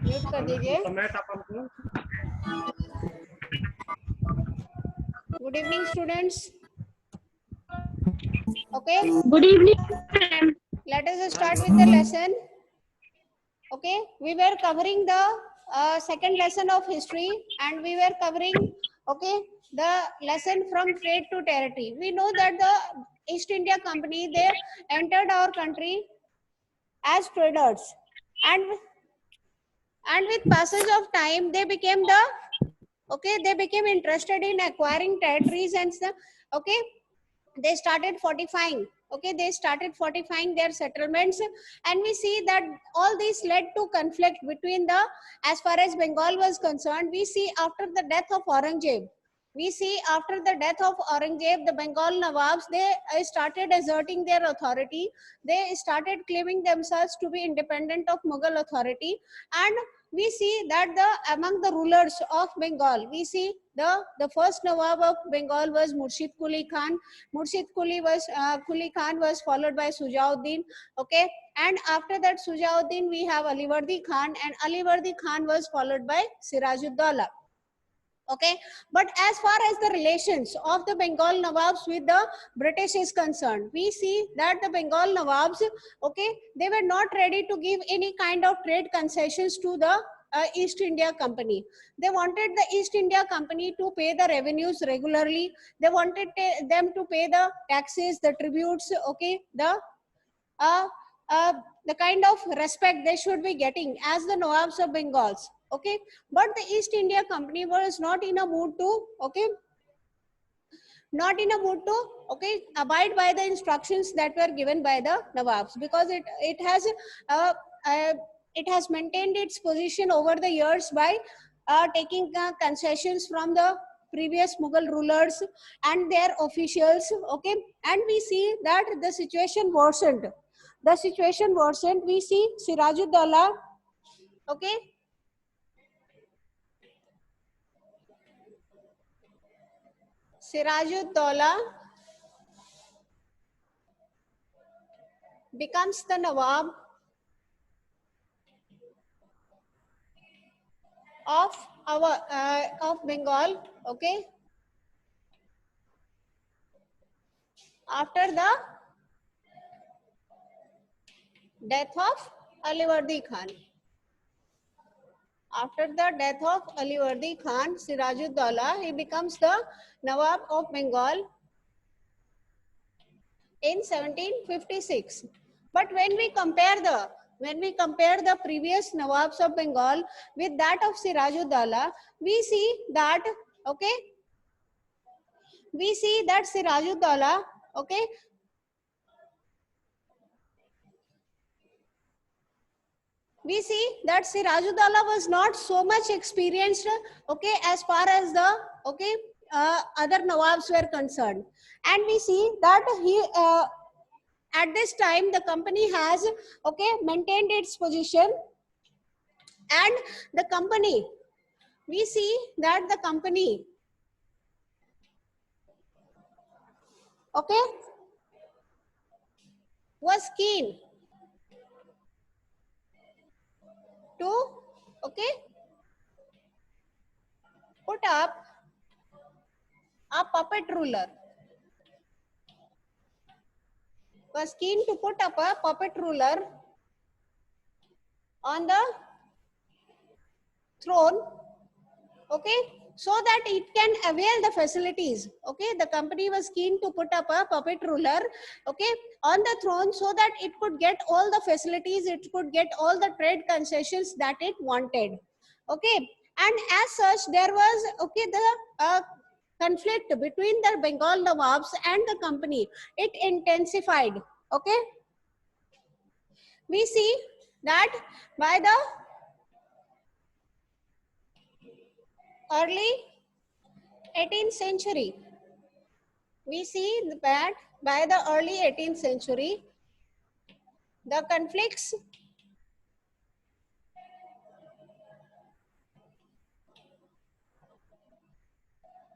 Mute कर दीजिए। Good evening students. Okay, Good evening, ma'am. let us start with the lesson. Okay, we were covering the second lesson of history, and we were covering, okay, the lesson from trade to territory. We know that the East India Company, they entered our country as traders, and with passage of time they became the, okay, they became interested in acquiring territories, and okay, they started fortifying, okay, they started fortifying their settlements. And we see that all this led to conflict between the, as far as Bengal was concerned, we see after the death of Aurangzeb, we see after the death of Aurangzeb, the Bengal Nawabs, they started asserting their authority. They started claiming themselves to be independent of Mughal authority. And we see that the among the rulers of Bengal, we see the first Nawab of Bengal was Murshid Quli Khan. Murshid Quli Khan was followed by Sujauddin. Okay, and after that Sujauddin, we have Alivardi Khan, and Alivardi Khan was followed by Sirajuddaulah. Okay, but as far as the relations of the Bengal Nawabs with the British is concerned, we see that the Bengal Nawabs, okay, they were not ready to give any kind of trade concessions to the East India Company. They wanted the East India Company to pay the revenues regularly. They wanted them to pay the taxes, the tributes, okay, uh, uh, the kind of respect they should be getting as the Nawabs of Bengals. Okay, but the East India Company was not in a mood to, okay, not in a mood to, okay, abide by the instructions that were given by the Nawabs, because uh, uh, it has maintained its position over the years by taking concessions from the previous Mughal rulers and their officials. Okay, and we see that the situation worsened. The situation worsened. We see Sirajuddaulah, okay, Sirajuddaulah becomes the Nawab of our of Bengal. Okay, after the death of Alivardi Khan. After the death of Alivardi Khan, Sirajuddaulah, he becomes the Nawab of Bengal in 1756. But when we compare the previous Nawabs of Bengal with that of Sirajuddaulah, we see that, okay, we see that Sirajuddaulah, okay, we see that Sirajuddaulah was not so much experienced, okay, as far as the, okay, other Nawabs were concerned. And we see that he at this time the company has, okay, maintained its position. And the company, we see that the company, okay, was keen to, okay, put up a puppet ruler, was keen to put up a puppet ruler on the throne, okay, so that it can avail the facilities. Okay, the company was keen to put up a puppet ruler, okay, on the throne, so that it could get all the facilities, it could get all the trade concessions that it wanted. Okay, and as such there was, okay, the conflict between the Bengal Nawabs and the company, it intensified. Okay, we see that by the early 18th century, we see that by the early 18th century, the conflicts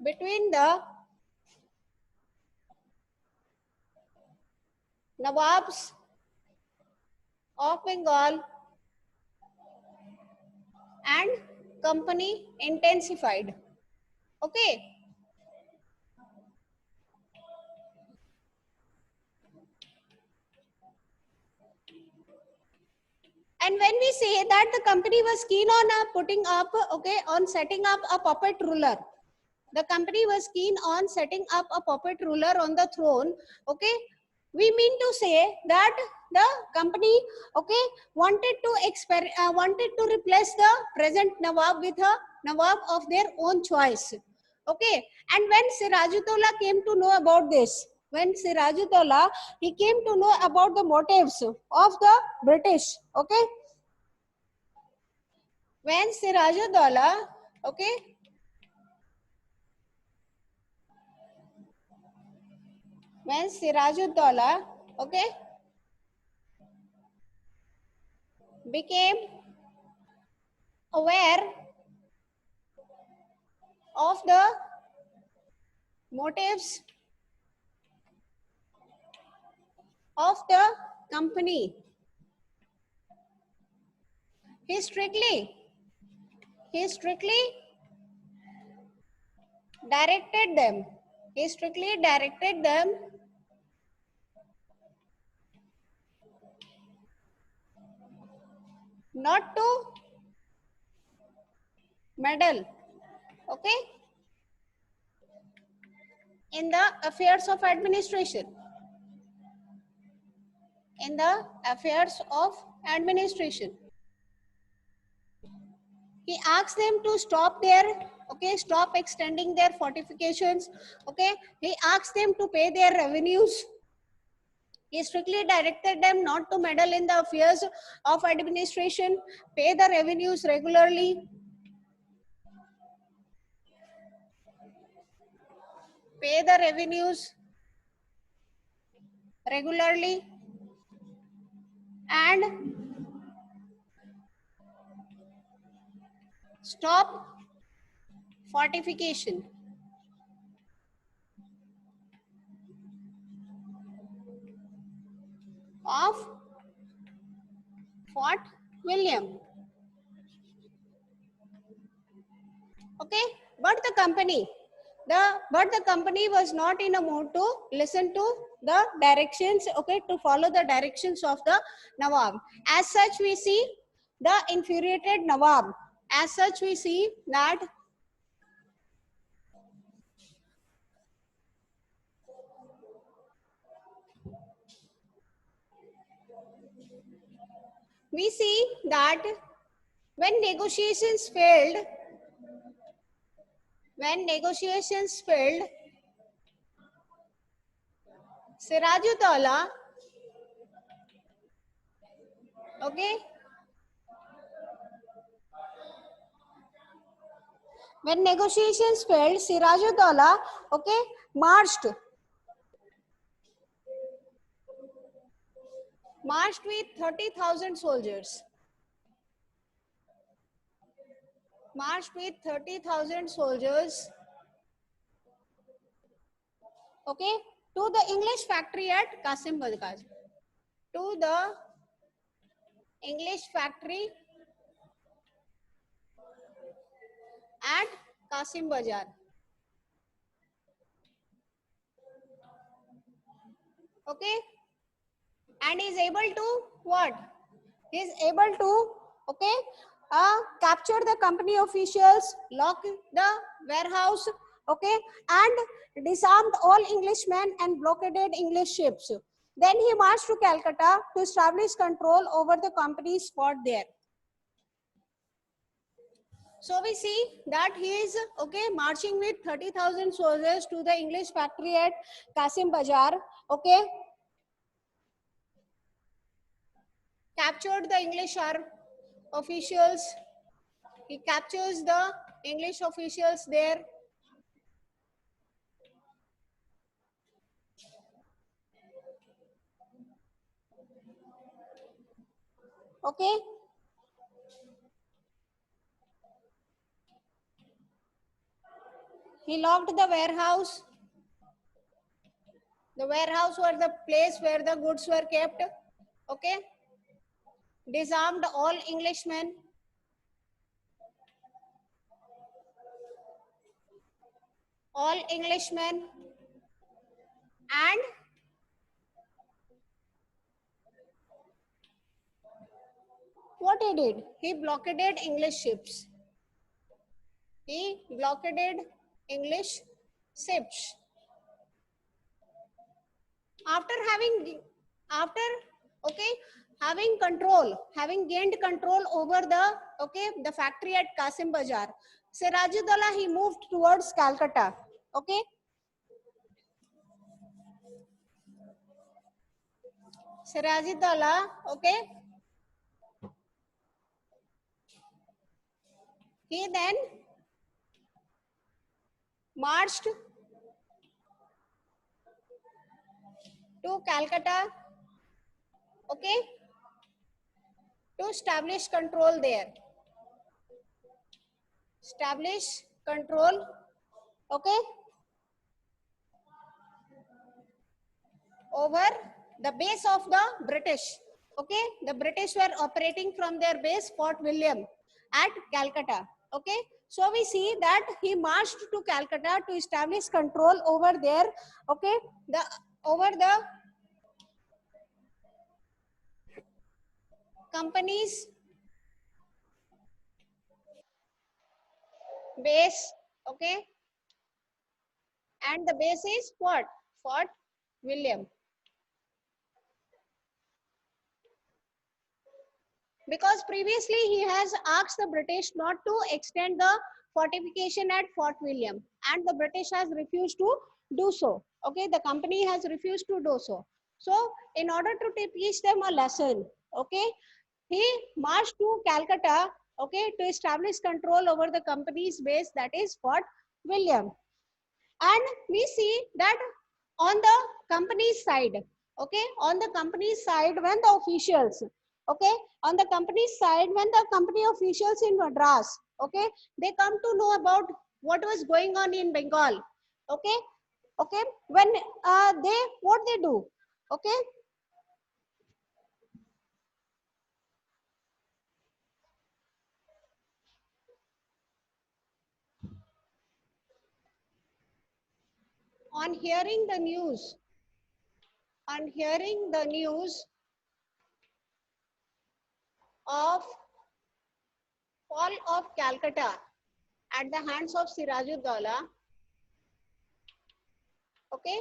between the Nawabs of Bengal company intensified. Okay. And when we say that the company was keen on putting up, okay, on setting up a puppet ruler, the company was keen on setting up a puppet ruler on the throne, okay, we mean to say that the company, okay, wanted to replace the present Nawab with a Nawab of their own choice, okay. And when Sirajuddaula came to know about this, when Sirajuddaula, he came to know about the motives of the British, okay, when Sirajuddaula, okay, when Sirajuddaula, okay, became aware of the motives of the company, he strictly he strictly directed them he strictly directed them not to meddle, okay, in the affairs of administration, in the affairs of administration. He asks them to stop their, okay, stop extending their fortifications, okay. He asks them to pay their revenues. He strictly directed them not to meddle in the affairs of administration, pay the revenues regularly, pay the revenues regularly, and stop fortification of Fort William. Okay, but the company was not in a mood to listen to the directions, okay, to follow the directions of the Nawab. As such, we see the infuriated Nawab. As such, we see that we see that when negotiations failed, when negotiations failed, Sirajuddaula, okay, when negotiations failed, Sirajuddaula, okay, marched with 30,000 soldiers. Marched with 30,000 soldiers, okay, to the English factory at Kasim Bazaar. To the English factory at Kasim Bazaar. Okay, and is able to what? He is able to, okay, capture the company officials, lock the warehouse, okay, and disarmed all Englishmen and blockaded English ships. Then he marched to Calcutta to establish control over the company's fort there. So we see that he is, okay, marching with 30,000 soldiers to the English factory at Kasim Bazaar, okay, captured the English officials. He captures the English officials there. Okay. He locked the warehouse. The warehouse was the place where the goods were kept. Okay. Disarmed all Englishmen. all Englishmen, and what he did? He blockaded English ships. He blockaded English ships. After after okay, having gained control over the factory at Qasim Bazaar, Sirajuddaula, he moved towards Calcutta. Okay, Sirajuddaula, okay, he then marched to Calcutta, okay, to establish control there. Establish control, okay, over the base of the British. Okay, the British were operating from their base Fort William at Calcutta. Okay, so we see that he marched to Calcutta to establish control over there. Okay, over the company's base. Okay, and the base is Fort William. Because previously he has asked the British not to extend the fortification at Fort William, and the British has refused to do so. Okay, the company has refused to do so. So in order to teach them a lesson, okay, he marched to Calcutta, okay, to establish control over the company's base, that is Fort William. And we see that on the company's side, okay, on the company's side, when the officials, okay, on the company's side, when the company officials in Madras, okay, they come to know about what was going on in Bengal, okay, okay, when what they do, okay, on hearing the news, on hearing the news of fall of Calcutta at the hands of Sirajuddaulah, okay,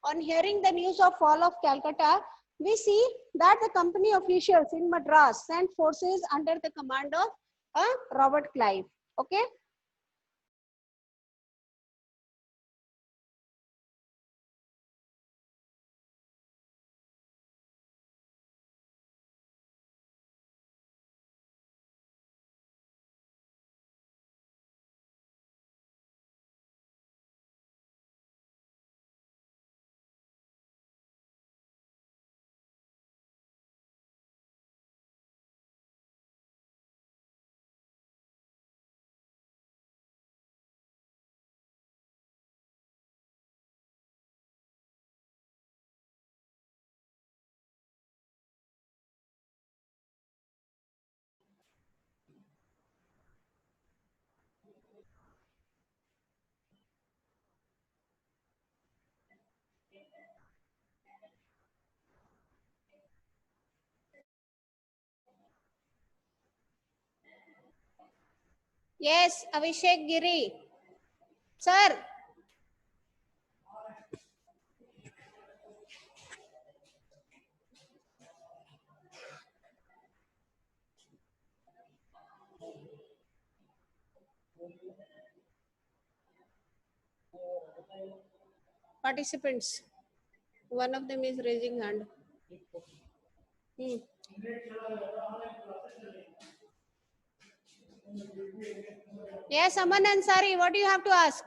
on hearing the news of fall of Calcutta, we see that the company officials in Madras sent forces under the command of Robert Clive. Okay. Yes, Abhishek Giri. Sir. Participants. One of them is raising hand. Yes, Aman Ansari, what do you have to ask?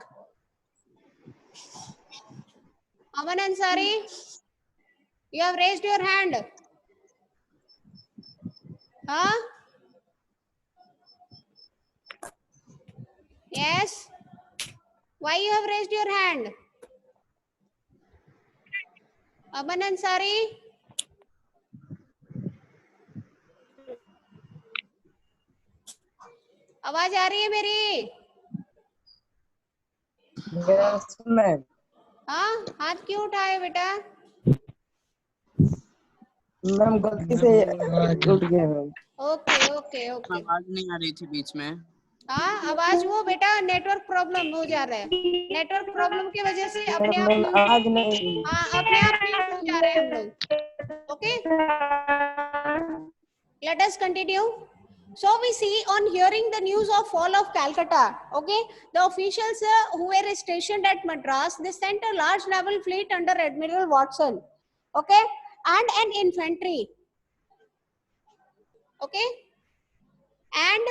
Aman Ansari, you have raised your hand. Huh? Yes. Why you have raised your hand? Aman Ansari. आवाज आ रही है मेरी? Yes ma'am. हाँ, हाथ क्यों उठाए बेटा? Ma'am गलती से उठ गया मैम। Okay okay okay. आवाज नहीं आ रही थी बीच में। हाँ, आवाज वो बेटा नेटवर्क प्रॉब्लम हो जा रहा है। नेटवर्क प्रॉब्लम की वजह से अपने आप मैम म्यूट, आज नहीं। हाँ अपने आप म्यूट हो जा रहे हैं हम लोग। Okay, let us continue. So we see on hearing the news of fall of Calcutta, okay, the officials who were stationed at Madras, they sent a large naval fleet under Admiral Watson, okay, and an infantry, okay, and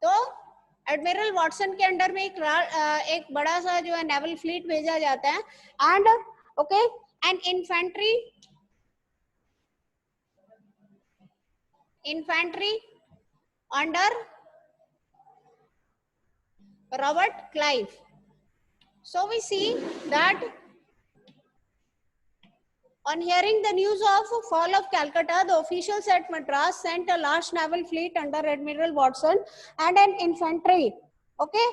तो admiral Watson के under में एक बड़ा सा जो है naval fleet भेजा जाता है, and okay and infantry under Robert Clive. So we see that on hearing the news of fall of Calcutta, the officials at Madras sent a large naval fleet under Admiral Watson and an infantry, okay,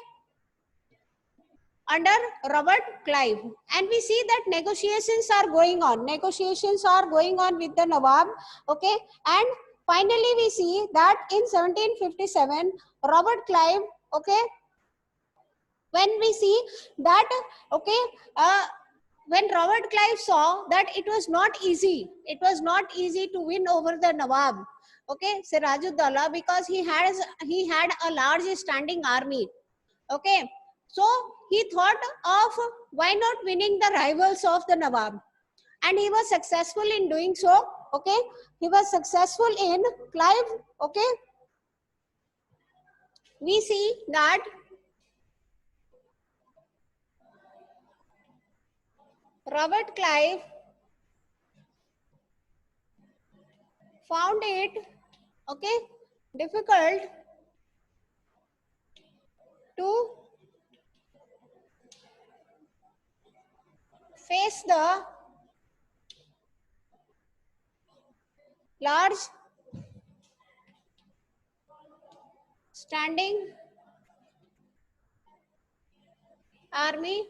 under Robert Clive. And we see that negotiations are going on. Negotiations are going on with the Nawab, okay. And finally we see that in 1757, Robert Clive, okay, when we see that, okay, when Robert Clive saw that it was not easy to win over the Nawab, okay, Sirajuddaulah, because he had a large standing army, okay. So he thought of why not winning the rivals of the Nawab, and he was successful in doing so, okay. He was successful in Clive, okay. We see that Robert Clive found it, okay, difficult to face the large standing army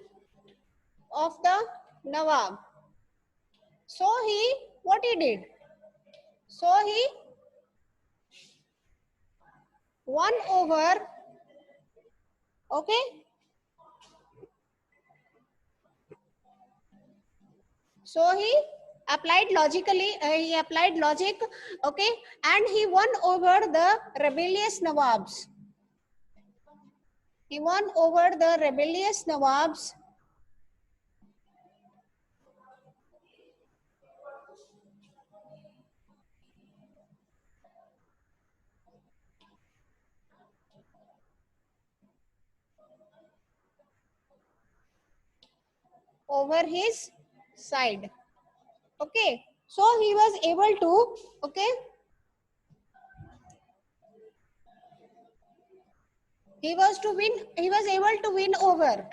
of the Nawab. So what he did? So he won over, okay, so he applied logic, okay, and he won over the rebellious Nawabs. He won over the rebellious Nawabs. Over his side, okay. So he was able to, okay, he was able to win over,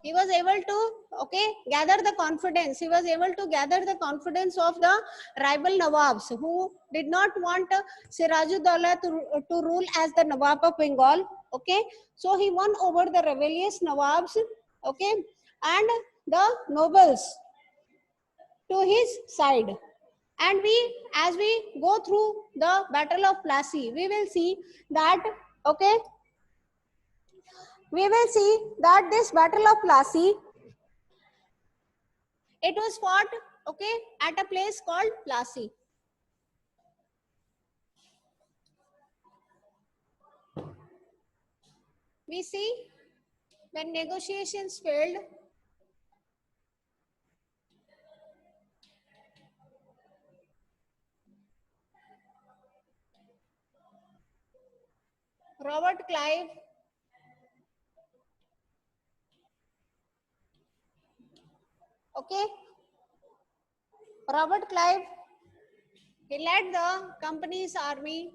he was able to, okay, gather the confidence, he was able to gather the confidence of the rival Nawabs who did not want Sirajuddaulah to rule as the Nawab of Bengal, okay. So he won over the rebellious Nawabs, okay, and the nobles to his side. And as we go through the Battle of Plassey, we will see that, okay, we will see that this Battle of Plassey, it was fought, okay, at a place called Plassey. We see when negotiations failed, Robert Clive, okay, Robert Clive, he led the company's army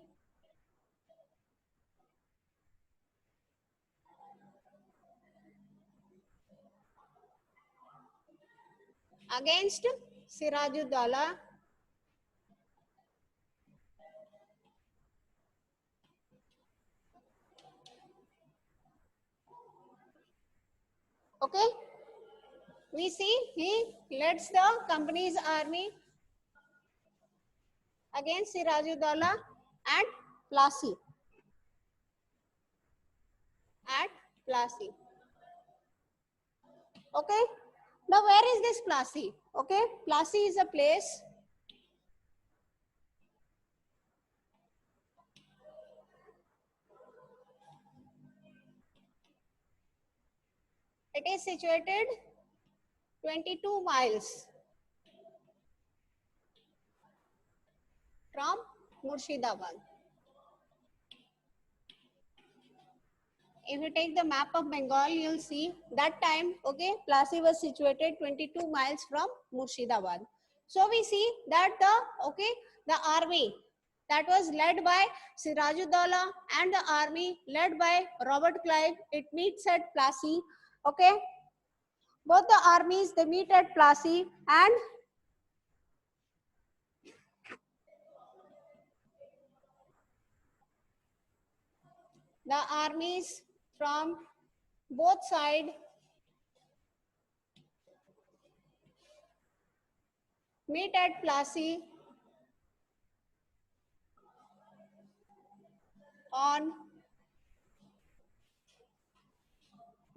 against Sirajuddaulah, Okay, we see he leads the company's army against Sirajuddaulah and Plassey. At Plassey. Okay, now where is this Plassey? Okay, Plassey is a place it is situated 22 miles from Murshidabad. If you take the map of Bengal, you'll see that time, okay, Plassey was situated 22 miles from Murshidabad. So we see that the army that was led by Sirajuddaulah and the army led by Robert Clive, it meets at Plassey, okay. Both the armies, they meet at Plassey, and the armies from both sides meet at Plassey on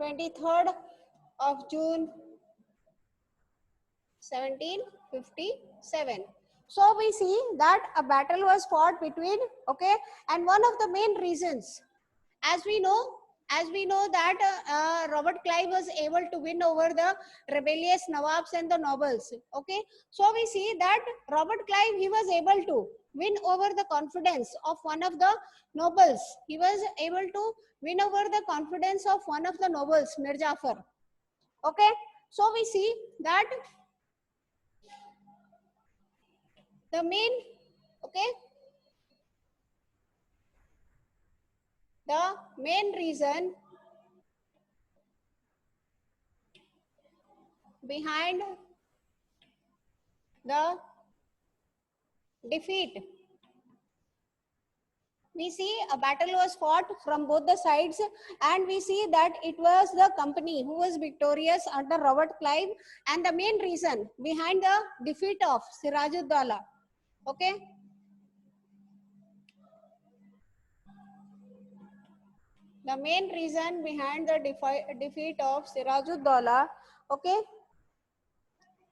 23rd of June 1757. So we see that a battle was fought between, okay, and one of the main reasons, as we know that Robert Clive was able to win over the rebellious Nawabs and the nobles. Okay, so we see that Robert Clive, he was able to win over the confidence of one of the nobles. He was able to win over the confidence of one of the nobles, Mir Jafar. Okay, so we see that the main, okay, the main reason behind the defeat, we see a battle was fought from both the sides, and we see that it was the company who was victorious under Robert Clive, and the main reason behind the defeat of Sirajuddaulah, okay, the main reason behind the defeat of Sirajuddaulah, okay,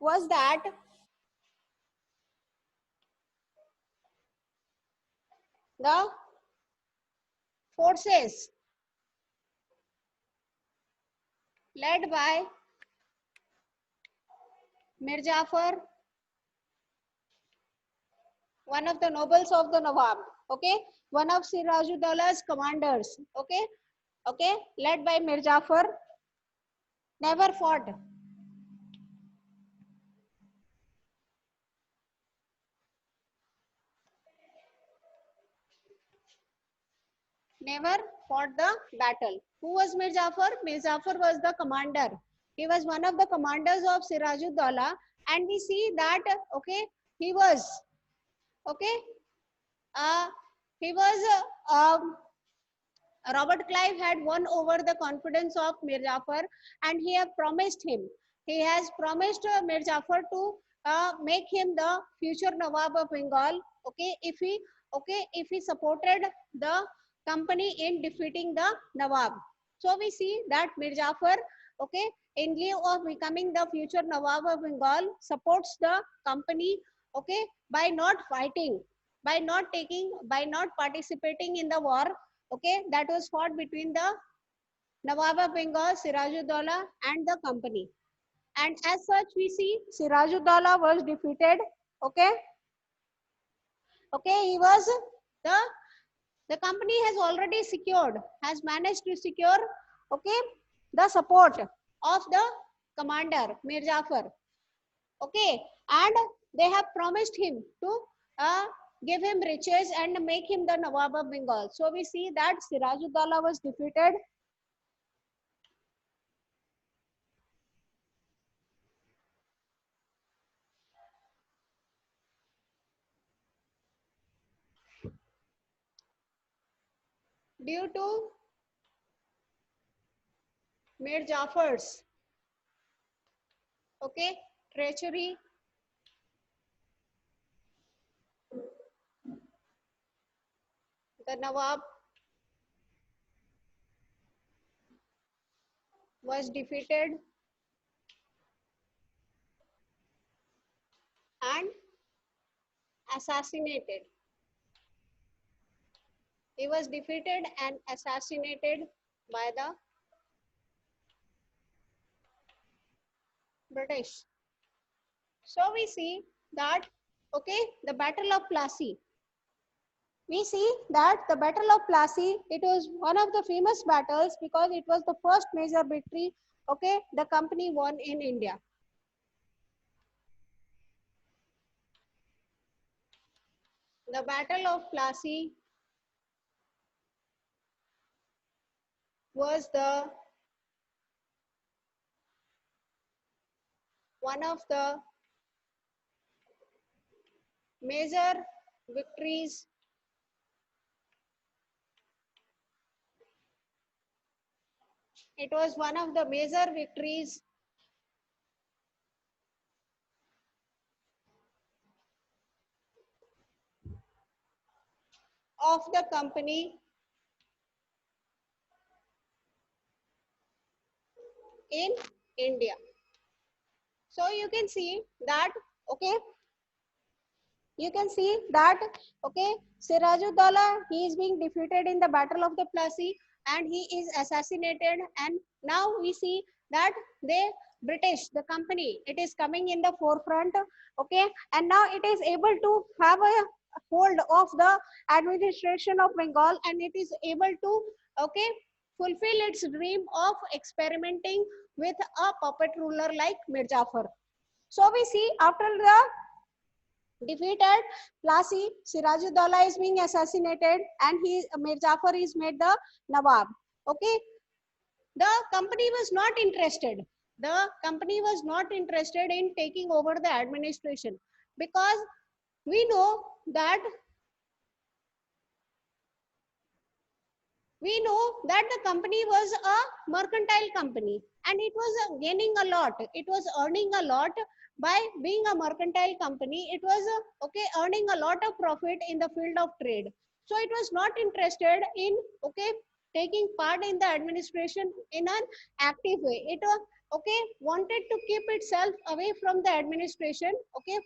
was that the forces led by Mir Jafar, one of the nobles of the Nawab, okay, one of Sirajuddaullah's commanders, okay, led by Mir Jafar, never fought. Never fought the battle. Who was Mir Jafar? Mir Jafar was the commander. He was one of the commanders of Sirajuddaulah, and we see that, okay, he was, okay, uh, he was, Robert Clive had won over the confidence of Mir Jafar, and he have promised him. He has promised Mir Jafar to make him the future Nawab of Bengal. If he supported the company in defeating the Nawab. So we see that Mir Jafar, okay, in lieu of becoming the future Nawab of Bengal, supports the company, okay, by not fighting, by not participating in the war, okay, that was fought between the Nawab of Bengal, Sirajuddaulah, and the company. And as such, we see Sirajuddaulah was defeated. Okay, he was the the company has managed to secure, okay, the support of the commander Mir Jafar. Okay, and they have promised him to give him riches and make him the Nawab of Bengal. So we see that Sirajuddaulah was defeated. Due to Mir Jafar's Okay, treachery. The Nawab was defeated and assassinated. He was defeated and assassinated by the British. So we see that, okay, the Battle of Plassey. We see that the Battle of Plassey, it was one of the famous battles because it was the first major victory, okay, the company won in India. The Battle of Plassey was the one of the major victories it was one of the major victories of the company in India. So you can see that, okay, you can see that, okay, Sirajuddaulah, he is being defeated in the Battle of the Plassey and he is assassinated, and now we see that the British, the company, it is coming in the forefront, okay, and now it is able to have a hold of the administration of Bengal, and it is able to, okay, fulfill its dream of experimenting with a puppet ruler like Mir Jafar. So we see after the defeated Plassey, Sirajuddaulah is being assassinated and Mir Jafar is made the Nawab. Okay, the company was not interested. The company was not interested in taking over the administration because we know that the company was a mercantile company and it was gaining a lot. It was earning a lot by being a mercantile company. It was okay, earning a lot of profit in the field of trade. So it was not interested in, okay, taking part in the administration in an active way. It okay, wanted to keep itself away from the administration. Okay,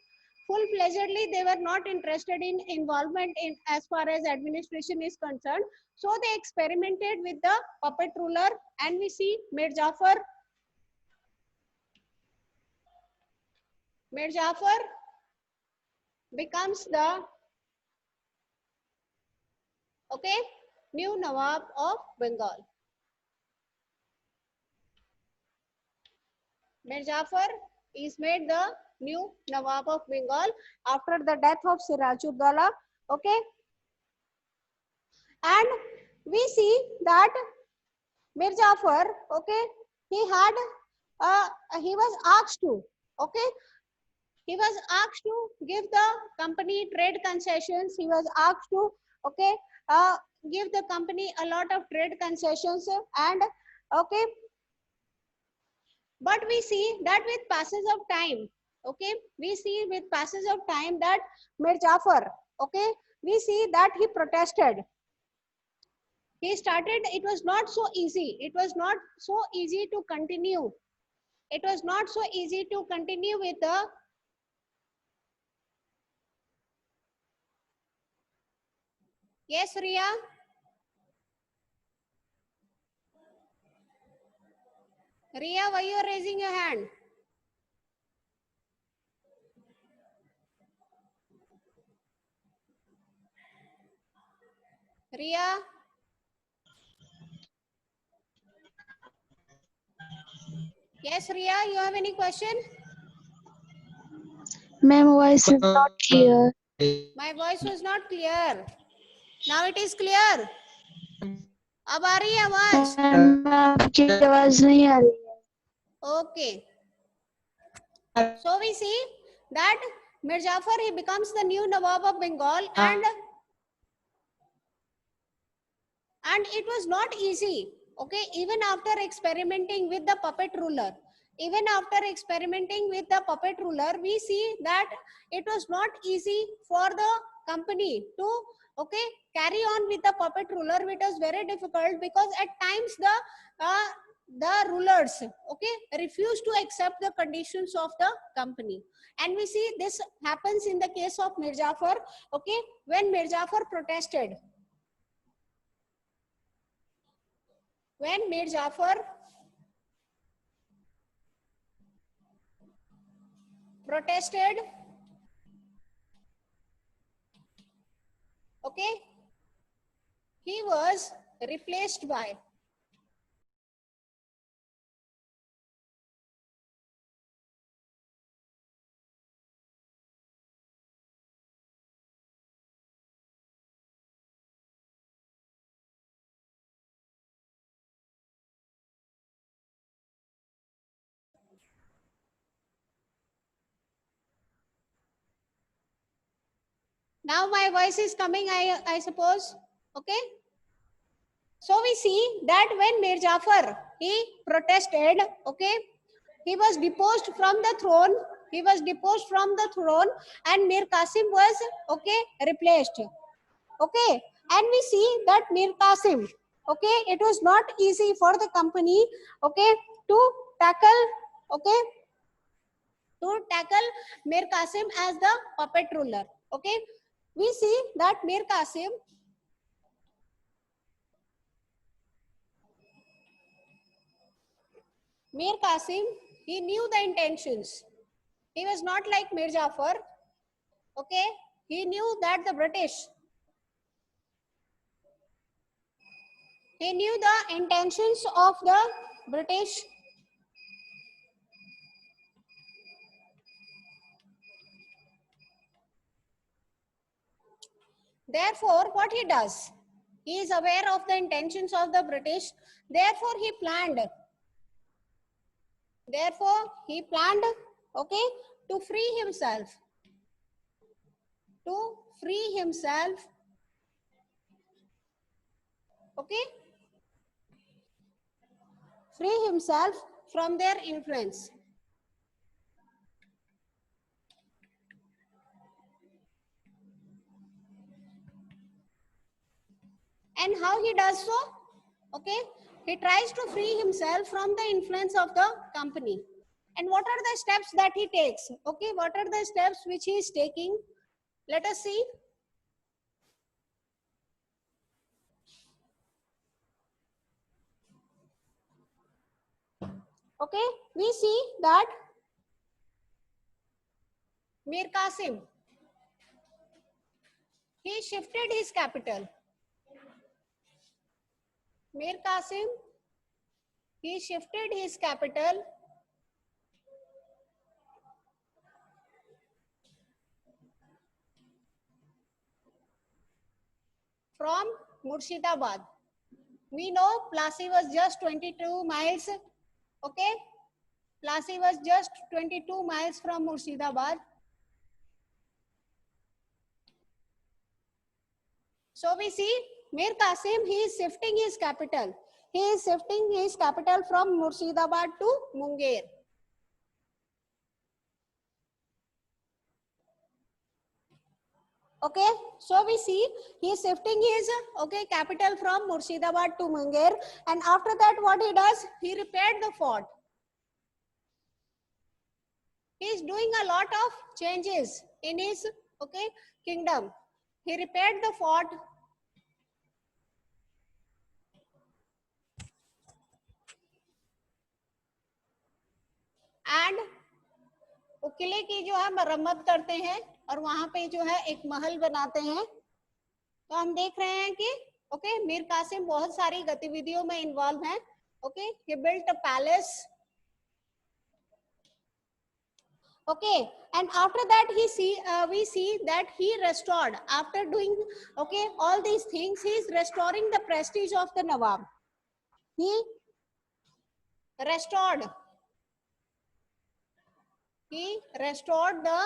full-fledgedly they were not interested in involvement in as far as administration is concerned. So they experimented with the puppet ruler, and we see Mir Jafar becomes the, okay, new Nawab of Bengal. Mir Jafar is made the new Nawab of Bengal after the death of Sirajuddaulah. Okay, and we see that Mir Jafar, okay, he was asked to, okay, he was asked to give the company trade concessions. He was asked to, okay, give the company a lot of trade concessions, and okay, but we see that with passage of time, okay, we see with passage of time that Mir Jafar, okay, we see that he protested. He started, it was not so easy. It was not so easy to continue. It was not so easy to continue with the, yes, Ria? Ria, why you are raising your hand? Ria? Yes, Ria, you have any question? Ma'am, voice is not clear. My voice was not clear. Now it is clear. अब आ रही है आवाज? Ma'am आपकी आवाज नहीं आ रही है. Okay. So we see that Mir Jafar, he becomes the new Nawab of Bengal, and it was not easy. Okay, even after experimenting with the puppet ruler, even after experimenting with the puppet ruler, we see that it was not easy for the company to carry on with the puppet ruler. It was very difficult because at times the rulers refuse to accept the conditions of the company. And we see this happens in the case of Mir Jafar. When Mir Jafar protested, when Mir Jafar protested, he was replaced by now my voice is coming, I suppose. Okay. So we see that when Mir Jafar, he protested, he was deposed from the throne. He was deposed from the throne, and Mir Qasim was replaced. And we see that Mir Qasim, it was not easy for the company, to tackle, Mir Qasim as the puppet ruler. We see that Mir Qasim, he knew the intentions. He was not like Mir Jafar. He knew that the British, he knew the intentions of the British. Therefore, what he does, he is aware of the intentions of the British. Therefore, he planned. To free himself. Free himself from their influence. And how he does so? He tries to free himself from the influence of the company. And what are the steps that he takes? What are the steps which he is taking? Let us see. We see that Mir Qasim, he shifted his capital. Mir Qasim, he shifted his capital from Murshidabad. We know Plassey was just 22 miles. Plassey was just 22 miles from Murshidabad. So we see Mir Qasim, he is shifting his capital. He is shifting his capital from Murshidabad to Munger. So we see he is shifting his capital from Murshidabad to Munger, and after that what he does, he repaired the fort. He is doing a lot of changes in his kingdom. He repaired the fort, and किले की जो है मरम्मत करते हैं और वहां पे जो है एक महल बनाते हैं. तो हम देख रहे हैं कि मीर कासिम बहुत सारी गतिविधियों में इन्वॉल्व हैं. He built a palace. And after that we see that he restored, after doing all these things, he is restoring the prestige of the Nawab. He restored the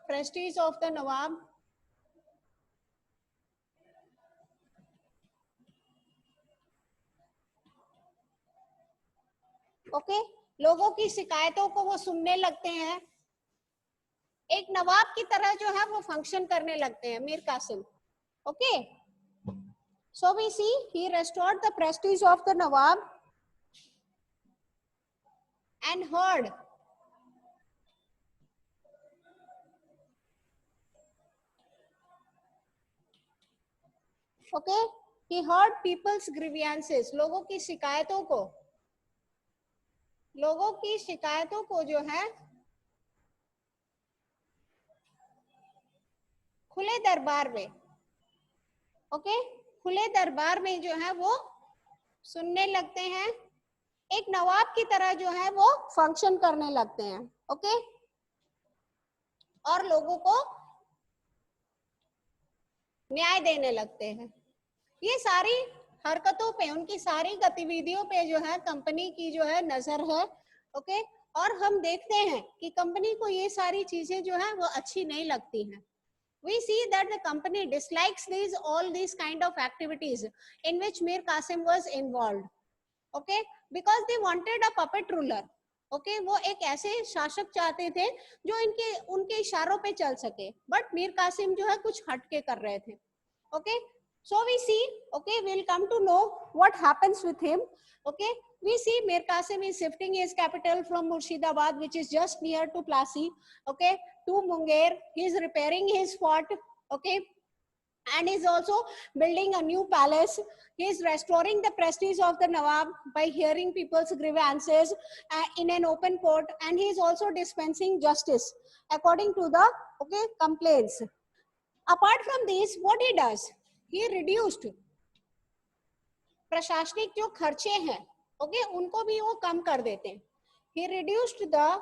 prestige of the Nawab. लोगों की शिकायतों को वो सुनने लगते हैं, एक नवाब की तरह जो है वो फंक्शन करने लगते हैं Mir Qasim. Okay, so we see he restored the prestige of the Nawab and heard okay, he heard people's grievances, लोगों की शिकायतों को जो है खुले दरबार में, ओके, खुले दरबार में जो है वो सुनने लगते हैं, एक नवाब की तरह जो है वो फंक्शन करने लगते हैं. ओके, और लोगों को न्याय देने लगते हैं. ये सारी हरकतों पे, उनकी सारी गतिविधियों पे जो है कंपनी की जो है नजर है. ओके, और हम देखते हैं कि कंपनी को ये सारी चीजें जो है वो अच्छी नहीं लगती हैं. We see that the company dislikes all these kind of activities in which Mir Qasim was involved. Okay, because they wanted a puppet ruler. Okay, वो एक ऐसे शासक चाहते थे जो उनके इशारों पे चल सके, but मीर कासिम जो है कुछ हटके कर रहे थे. Okay, so we see, okay, we'll come to know what happens with him. Okay, we see Mir Qasim is shifting his capital from Murshidabad, which is just near to Plassey, okay, to Munger. He is repairing his fort, okay, and is also building a new palace. He is restoring the prestige of the Nawab by hearing people's grievances in an open court, and he is also dispensing justice according to the complaints. Apart from this, what he does, he reduced प्रशासनिक जो खर्चे हैं, okay, उनको भी वो कम कर देते हैं. He reduced the